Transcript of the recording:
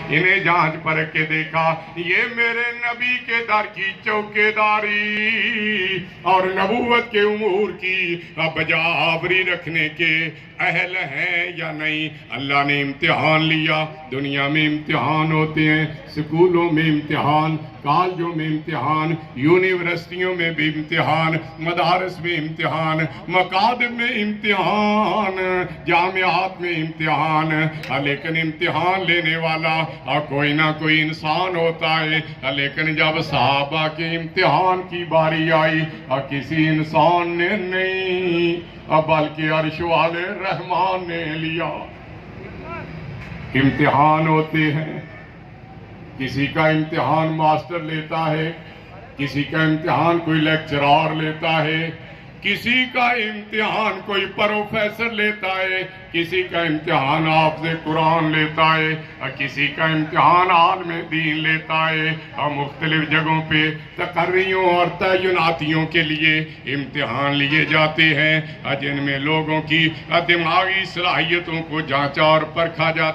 انہیں جانچ پرکھ کے دیکھا یہ میرے نبی کے در کی چوکیداری اور نبوت کے امور کی بجاوری رکھنے کے اہل ہیں یا نہیں۔ اللہ نے امتحان لیا۔ دنیا میں امتحان ہوتے ہیں، سکولوں میں امتحان، کالجوں میں امتحان، یونیورسٹیوں میں بھی امتحان، مدارس میں امتحان، مکاتب میں امتحان، جامعات میں امتحان، لیکن امتحان لینے والا کوئی نہ کوئی انسان ہوتا ہے۔ لیکن جب صحابہ کے امتحان کی باری آئی کسی انسان نے نہیں بلکہ عرش والے رحمان نے لیا۔ امتحان ہوتے ہیں، کسی کا امتحان ماسٹر لیتا ہے، کسی کا امتحان کوئی لیکچرار لیتا ہے، کسی کا امتحان کوئی پروفیسر لیتا ہے، کسی کا امتحان حافظ قرآن لیتا ہے، اور کسی کا امتحان عالم دین لیتا ہے، اور مختلف جگہوں پہ تقرریوں اور تعیناتیوں کے لیے امتحان لیے جاتے ہیں، جن میں لوگوں کی دماغی صلاحیتوں کو جانچا اور پرکھا جاتا ہے۔